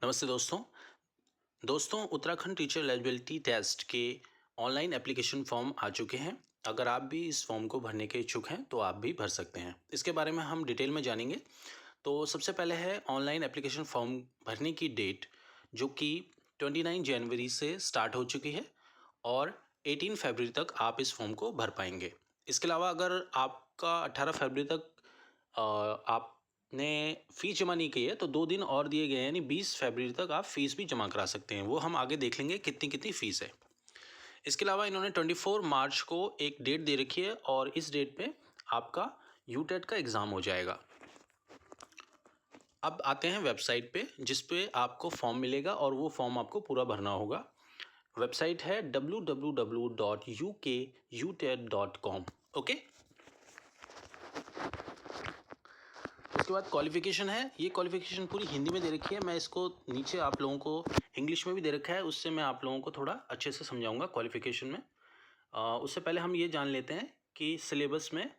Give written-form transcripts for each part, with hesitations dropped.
नमस्ते दोस्तों Uttarakhand teacher eligibility test के ऑनलाइन एप्लीकेशन फॉर्म आ चुके हैं। अगर आप भी इस फॉर्म को भरने के इच्छुक हैं तो आप भी भर सकते हैं। इसके बारे में हम डिटेल में जानेंगे। तो सबसे पहले है ऑनलाइन एप्लीकेशन फॉर्म भरने की डेट, जो कि 29 जनवरी से स्टार्ट हो चुकी है और 18 फरवरी तक आप इस फॉर्म को भर पाएंगे। इसके अलावा अगर आपका 18 फरवरी तक आपने फ़ीस जमा नहीं की है तो 2 दिन और दिए गए हैं, यानी 20 फरवरी तक आप फ़ीस भी जमा करा सकते हैं। वो हम आगे देख लेंगे कितनी कितनी फ़ीस है। इसके अलावा इन्होंने 24 मार्च को एक डेट दे रखी है और इस डेट पे आपका यूटेट का एग्ज़ाम हो जाएगा। अब आते हैं वेबसाइट पे, जिस पे आपको फॉर्म मिलेगा और वो फॉर्म आपको पूरा भरना होगा। वेबसाइट है www.ukutet.com। ओके, उसके बाद क्वालिफ़िकेशन है। ये क्वालिफ़िकेशन पूरी हिंदी में दे रखी है, मैं इसको नीचे आप लोगों को इंग्लिश में भी दे रखा है, उससे मैं आप लोगों को थोड़ा अच्छे से समझाऊंगा क्वालिफ़िकेशन में। उससे पहले हम ये जान लेते हैं कि सिलेबस में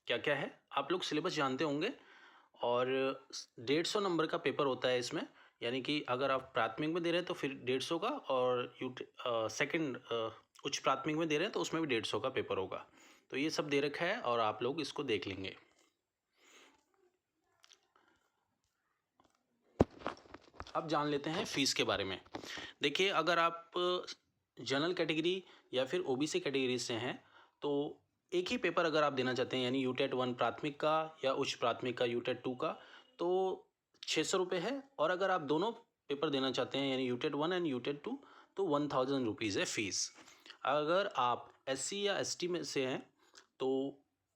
क्या क्या है। आप लोग सिलेबस जानते होंगे और 150 नंबर का पेपर होता है इसमें, यानी कि अगर आप प्राथमिक में दे रहे हैं तो फिर 150 का, और सेकंड उच्च प्राथमिक में दे रहे हैं तो उसमें भी 150 का पेपर होगा। तो ये सब दे रखा है और आप लोग इसको देख लेंगे। अब जान लेते हैं फ़ीस के बारे में। देखिए, अगर आप जनरल कैटेगरी या फिर ओबीसी कैटेगरी से हैं तो एक ही पेपर अगर आप देना चाहते हैं, यानी यूटेट 1 प्राथमिक का या उच्च प्राथमिक का यूटेट 2 का, तो 600 रुपये है। और अगर आप दोनों पेपर देना चाहते हैं, यानी यूटेट 1 एंड यूटेट 2, तो 1000 रुपीज़ है फ़ीस। अगर आप एससी या एसटी में से हैं तो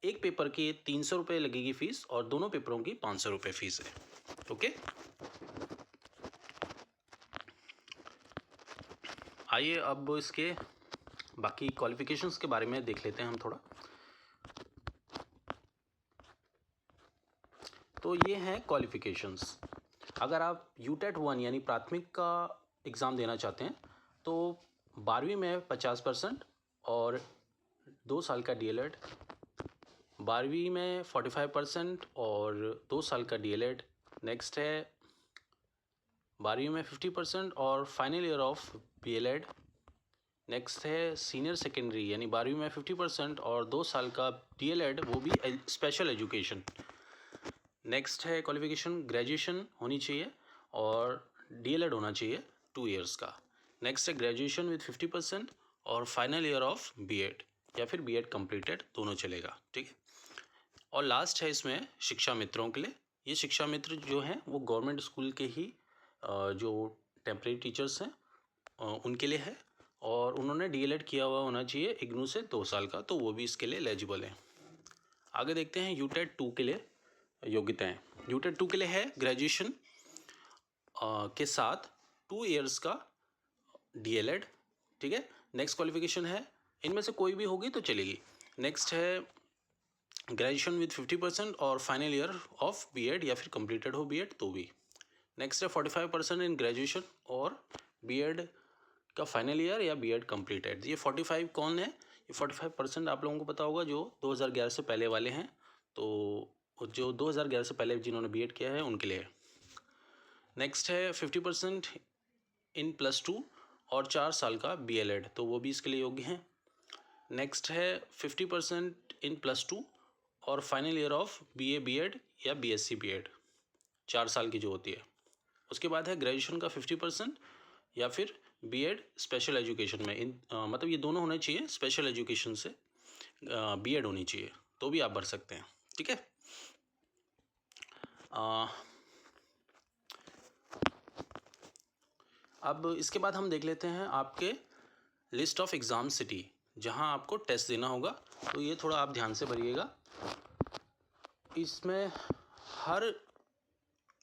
एक पेपर के 300 रुपये लगेगी फ़ीस और दोनों पेपरों की 500 रुपये फ़ीस है। ओके, आइए अब इसके बाकी क्वालिफ़िकेशंस के बारे में देख लेते हैं हम थोड़ा। तो ये हैं क्वालिफ़िकेशंस। अगर आप यूटेट 1 यानी प्राथमिक का एग्ज़ाम देना चाहते हैं तो 12वीं में 50% और 2 साल का डीएलएड, 12वीं में 45% और 2 साल का डीएलएड। नेक्स्ट है 12वीं में 50% और final year of B.El.Ed. Next है सीनियर सेकेंडरी, यानी 12वीं में 50% और 2 साल का डीएलएड, वो भी स्पेशल एजुकेशन। नेक्स्ट है क्वालिफिकेशन, ग्रेजुएशन होनी चाहिए और डीएलएड होना चाहिए 2 इयर्स का। नेक्स्ट है ग्रेजुएशन विद 50% और फाइनल ईयर ऑफ बीएड या फिर बीएड कंप्लीटेड, दोनों चलेगा, ठीक है। और लास्ट है इसमें शिक्षा मित्रों के लिए। ये शिक्षा मित्र जो हैं वो गवर्नमेंट स्कूल के ही जो टेम्परेरी टीचर्स हैं उनके लिए है, और उन्होंने डीएलएड किया हुआ होना चाहिए इग्नू से 2 साल का, तो वो भी इसके लिए एलिजिबल है। आगे देखते हैं यूटेट 2 के लिए योग्यताएं। यूटेट 2 के लिए है ग्रेजुएशन के साथ 2 इयर्स का डीएलएड, ठीक है। नेक्स्ट क्वालिफिकेशन है, इनमें से कोई भी होगी तो चलेगी। नेक्स्ट है ग्रेजुएशन विद 50% और फाइनल ईयर ऑफ बीएड या फिर कंप्लीटेड हो बीएड तो भी। नेक्स्ट है 45% इन ग्रेजुएशन और बीएड का फाइनल ईयर या बीएड कंप्लीटेड। ये 45 कौन है? ये 45% आप लोगों को पता होगा जो 2011 से पहले वाले हैं, तो जो 2011 से पहले जिन्होंने बीएड किया है उनके लिए। नेक्स्ट है 50% इन +2 और 4 साल का बीएलएड, तो वो भी इसके लिए योग्य हैं। नेक्स्ट है 50% इन +2 और final year of BA BEd या बीएससी बीएड, 4 साल की जो होती है। उसके बाद है ग्रेजुएशन का 50% या फिर बीएड स्पेशल एजुकेशन में, मतलब ये दोनों होने चाहिए, स्पेशल एजुकेशन से बीएड होनी चाहिए, तो भी आप भर सकते हैं, ठीक है। अब इसके बाद हम देख लेते हैं आपके लिस्ट ऑफ एग्ज़ाम सिटी जहां आपको टेस्ट देना होगा। तो ये थोड़ा आप ध्यान से भरिएगा। इसमें हर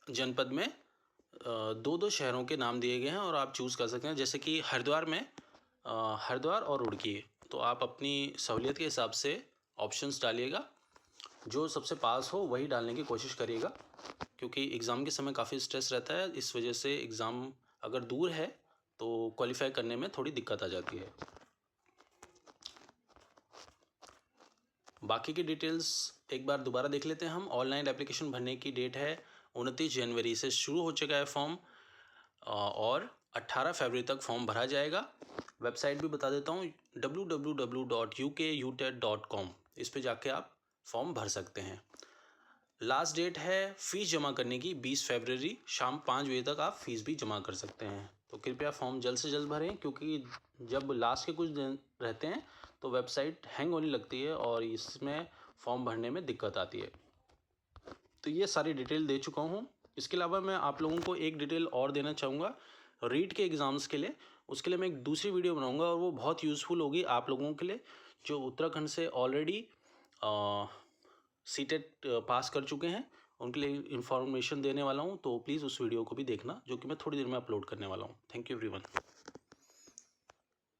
जनपद में 2-2 शहरों के नाम दिए गए हैं और आप चूज़ कर सकते हैं। जैसे कि हरिद्वार में हरिद्वार और रुड़की, तो आप अपनी सहूलियत के हिसाब से ऑप्शंस डालिएगा, जो सबसे पास हो वही डालने की कोशिश करिएगा, क्योंकि एग्ज़ाम के समय काफ़ी स्ट्रेस रहता है। इस वजह से एग्ज़ाम अगर दूर है तो क्वालिफाई करने में थोड़ी दिक्कत आ जाती है। बाकी की डिटेल्स एक बार दोबारा देख लेते हैं हम। ऑनलाइन एप्लीकेशन भरने की डेट है 29 जनवरी से शुरू हो चुका है फॉर्म। और 18 फरवरी तक फॉर्म भरा जाएगा। वेबसाइट भी बता देता हूँ, www.ukutet.com, इस पे जाके आप फॉर्म भर सकते हैं। लास्ट डेट है फ़ीस जमा करने की 20 फरवरी शाम 5 बजे तक आप फ़ीस भी जमा कर सकते हैं। तो कृपया फॉर्म जल्द से जल्द भरें, क्योंकि जब लास्ट के कुछ दिन रहते हैं तो वेबसाइट हैंग होने लगती है और इसमें फॉर्म भरने में दिक्कत आती है। तो ये सारी डिटेल दे चुका हूँ। इसके अलावा मैं आप लोगों को एक डिटेल और देना चाहूँगा रीट के एग्ज़ाम्स के लिए। उसके लिए मैं एक दूसरी वीडियो बनाऊँगा और वो बहुत यूज़फुल होगी आप लोगों के लिए जो उत्तराखंड से ऑलरेडी सीटेट पास कर चुके हैं। उनके लिए इन्फॉर्मेशन देने वाला हूँ, तो प्लीज़ उस वीडियो को भी देखना, जो कि मैं थोड़ी देर में अपलोड करने वाला हूँ। Thank you everyone.